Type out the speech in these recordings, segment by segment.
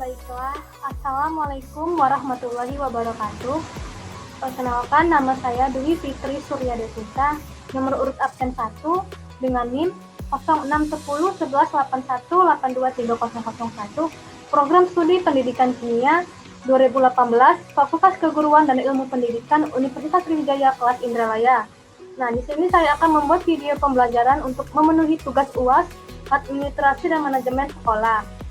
Baiklah, Assalamualaikum warahmatullahi wabarakatuh. Perkenalkan, nama saya Dwi Fitri Surya Desita, nomor urut absen 1 dengan NIM 06101181823001, Program Studi Pendidikan Kimia 2018, Fakultas Keguruan dan Ilmu Pendidikan Universitas Sriwijaya kelas Indralaya. Nah, di sini saya akan membuat video pembelajaran untuk memenuhi tugas UAS, Administrasi dan Manajemen Sekolah.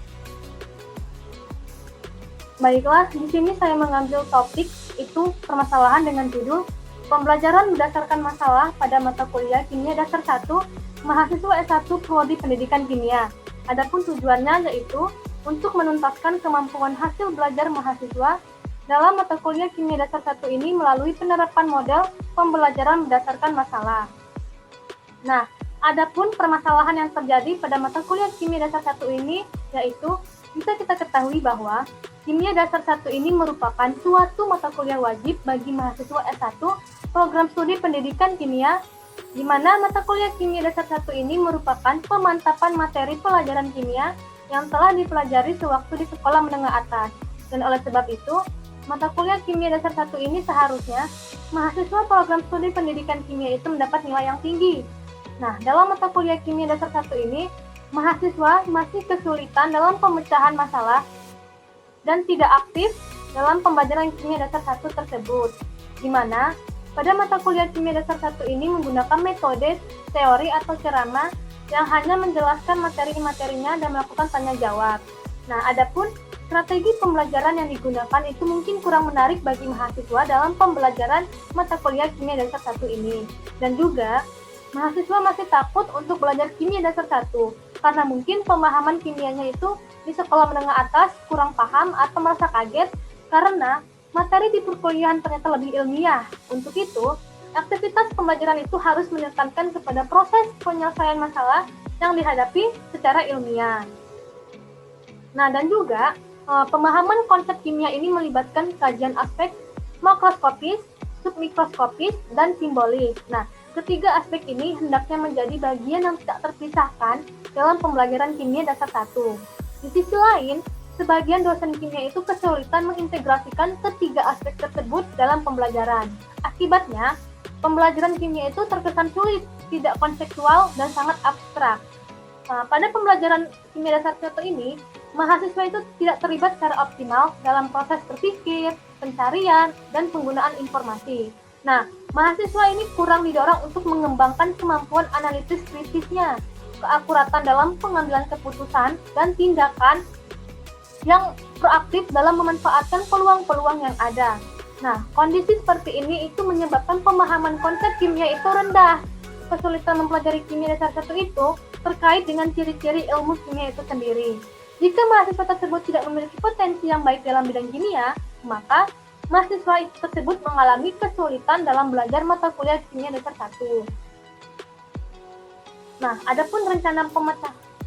Baiklah, di sini saya mengambil topik itu permasalahan dengan judul Pembelajaran berdasarkan masalah pada mata kuliah Kimia Dasar 1, mahasiswa S1 Prodi Pendidikan Kimia. Adapun tujuannya yaitu untuk menuntaskan kemampuan hasil belajar mahasiswa dalam mata kuliah Kimia Dasar 1 ini melalui penerapan model pembelajaran berdasarkan masalah. Nah, adapun permasalahan yang terjadi pada mata kuliah Kimia Dasar 1 ini yaitu bisa kita ketahui bahwa Kimia Dasar 1 ini merupakan suatu mata kuliah wajib bagi mahasiswa S1 Program Studi Pendidikan Kimia, di mana mata kuliah Kimia Dasar 1 ini merupakan pemantapan materi pelajaran kimia yang telah dipelajari sewaktu di sekolah menengah atas. Dan oleh sebab itu, mata kuliah Kimia Dasar 1 ini seharusnya mahasiswa Program Studi Pendidikan Kimia itu mendapat nilai yang tinggi. Nah, dalam mata kuliah Kimia Dasar 1 ini, mahasiswa masih kesulitan dalam pemecahan masalah dan tidak aktif dalam pembelajaran Kimia Dasar 1 tersebut, di mana pada mata kuliah Kimia Dasar 1 ini menggunakan metode teori atau ceramah yang hanya menjelaskan materi-materinya dan melakukan tanya jawab. Nah, adapun strategi pembelajaran yang digunakan itu mungkin kurang menarik bagi mahasiswa dalam pembelajaran mata kuliah Kimia Dasar 1 ini. Dan juga, mahasiswa masih takut untuk belajar Kimia Dasar 1 karena mungkin pemahaman kimianya itu di sekolah menengah atas kurang paham atau merasa kaget karena materi di perkuliahan ternyata lebih ilmiah. Untuk itu, aktivitas pembelajaran itu harus menekankan kepada proses penyelesaian masalah yang dihadapi secara ilmiah. Nah, dan juga pemahaman konsep kimia ini melibatkan kajian aspek makroskopis, submikroskopis, dan simbolis. Nah, ketiga aspek ini hendaknya menjadi bagian yang tidak terpisahkan dalam pembelajaran Kimia Dasar 1. Di sisi lain, sebagian dosen kimia itu kesulitan mengintegrasikan ketiga aspek tersebut dalam pembelajaran. Akibatnya, pembelajaran kimia itu terkesan sulit, tidak konseptual, dan sangat abstrak. Nah, pada pembelajaran Kimia Dasar 1 ini, mahasiswa itu tidak terlibat secara optimal dalam proses berpikir, pencarian, dan penggunaan informasi. Nah, mahasiswa ini kurang didorong untuk mengembangkan kemampuan analitis kritisnya, keakuratan dalam pengambilan keputusan, dan tindakan yang proaktif dalam memanfaatkan peluang-peluang yang ada. Nah, kondisi seperti ini itu menyebabkan pemahaman konsep kimia itu rendah. Kesulitan mempelajari Kimia Dasar 1 itu terkait dengan ciri-ciri ilmu kimia itu sendiri. Jika mahasiswa tersebut tidak memiliki potensi yang baik dalam bidang kimia, maka mahasiswa tersebut mengalami kesulitan dalam belajar mata kuliah Kimia Dasar 1. Nah, adapun rencana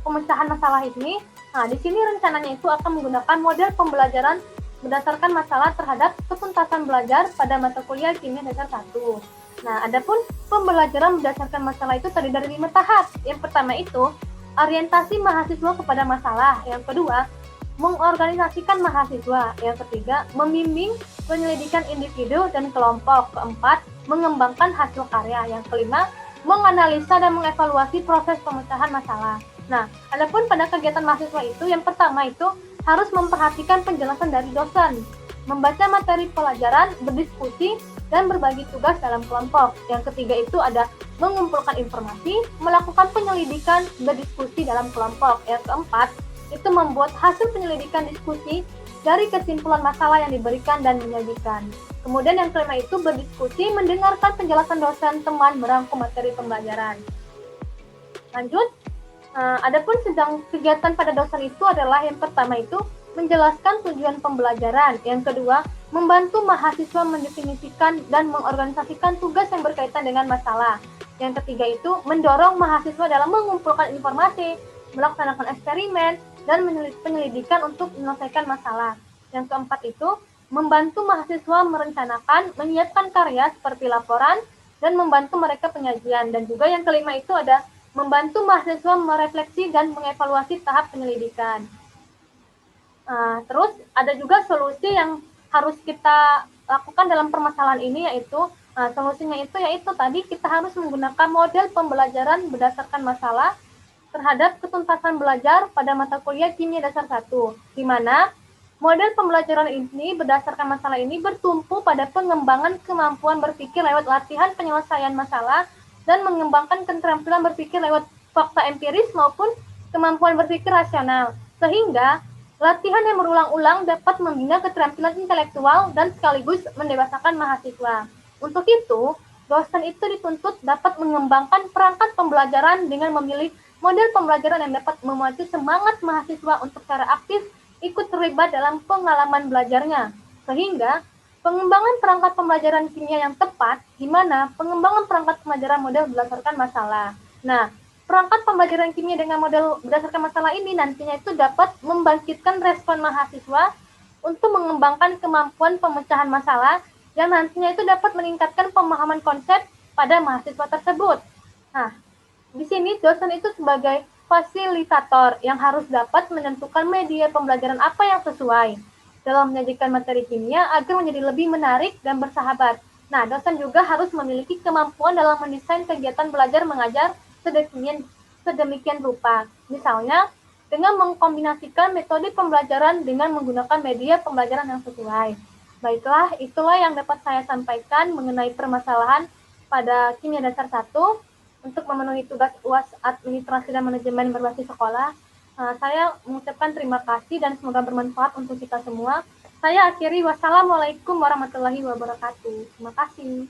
pemecahan masalah ini, nah di sini rencananya itu akan menggunakan model pembelajaran berdasarkan masalah terhadap ketuntasan belajar pada mata kuliah Kimia Dasar 1. Nah, adapun pembelajaran berdasarkan masalah itu terdiri dari 5 tahap. Yang pertama itu orientasi mahasiswa kepada masalah. Yang kedua, mengorganisasikan mahasiswa. Yang ketiga, membimbing penyelidikan individu dan kelompok. Keempat, mengembangkan hasil karya. Yang kelima, menganalisa dan mengevaluasi proses pemecahan masalah. Nah, adapun pada kegiatan mahasiswa itu, yang pertama itu harus memperhatikan penjelasan dari dosen, membaca materi pelajaran, berdiskusi, dan berbagi tugas dalam kelompok. Yang ketiga itu ada mengumpulkan informasi, melakukan penyelidikan, berdiskusi dalam kelompok. Yang keempat, itu membuat hasil penyelidikan diskusi dari kesimpulan masalah yang diberikan dan menyajikan. Kemudian yang kelima itu berdiskusi, mendengarkan penjelasan dosen, teman, merangkum materi pembelajaran. Lanjut, adapun sedang kegiatan pada dosen itu adalah yang pertama itu menjelaskan tujuan pembelajaran, yang kedua membantu mahasiswa mendefinisikan dan mengorganisasikan tugas yang berkaitan dengan masalah, yang ketiga itu mendorong mahasiswa dalam mengumpulkan informasi, melaksanakan eksperimen, dan penyelidikan untuk menyelesaikan masalah. Yang keempat itu membantu mahasiswa merencanakan, menyiapkan karya seperti laporan, dan membantu mereka penyajian. Dan juga yang kelima itu ada membantu mahasiswa merefleksi dan mengevaluasi tahap penyelidikan. Terus ada juga solusi yang harus kita lakukan dalam permasalahan ini, yaitu solusinya yaitu tadi kita harus menggunakan model pembelajaran berdasarkan masalah terhadap ketuntasan belajar pada mata kuliah kimia dasar 1, di mana model pembelajaran ini berdasarkan masalah ini bertumpu pada pengembangan kemampuan berpikir lewat latihan penyelesaian masalah dan mengembangkan keterampilan berpikir lewat fakta empiris maupun kemampuan berpikir rasional, sehingga latihan yang berulang-ulang dapat membina keterampilan intelektual dan sekaligus mendewasakan mahasiswa. Untuk itu, dosen itu dituntut dapat mengembangkan perangkat pembelajaran dengan memilih model pembelajaran yang dapat memacu semangat mahasiswa untuk secara aktif ikut terlibat dalam pengalaman belajarnya. Sehingga pengembangan perangkat pembelajaran kimia yang tepat, di mana pengembangan perangkat pembelajaran model berdasarkan masalah. Nah, perangkat pembelajaran kimia dengan model berdasarkan masalah ini nantinya itu dapat membangkitkan respon mahasiswa untuk mengembangkan kemampuan pemecahan masalah yang nantinya itu dapat meningkatkan pemahaman konsep pada mahasiswa tersebut. Nah, di sini dosen itu sebagai fasilitator yang harus dapat menentukan media pembelajaran apa yang sesuai dalam menyajikan materi kimia agar menjadi lebih menarik dan bersahabat. Nah, dosen juga harus memiliki kemampuan dalam mendesain kegiatan belajar mengajar sedemikian rupa. Misalnya, dengan mengkombinasikan metode pembelajaran dengan menggunakan media pembelajaran yang sesuai. Baiklah, itulah yang dapat saya sampaikan mengenai permasalahan pada kimia dasar 1 untuk memenuhi tugas UAS Administrasi dan Manajemen berbasis sekolah. Saya mengucapkan terima kasih dan semoga bermanfaat untuk kita semua. Saya akhiri, wassalamualaikum warahmatullahi wabarakatuh. Terima kasih.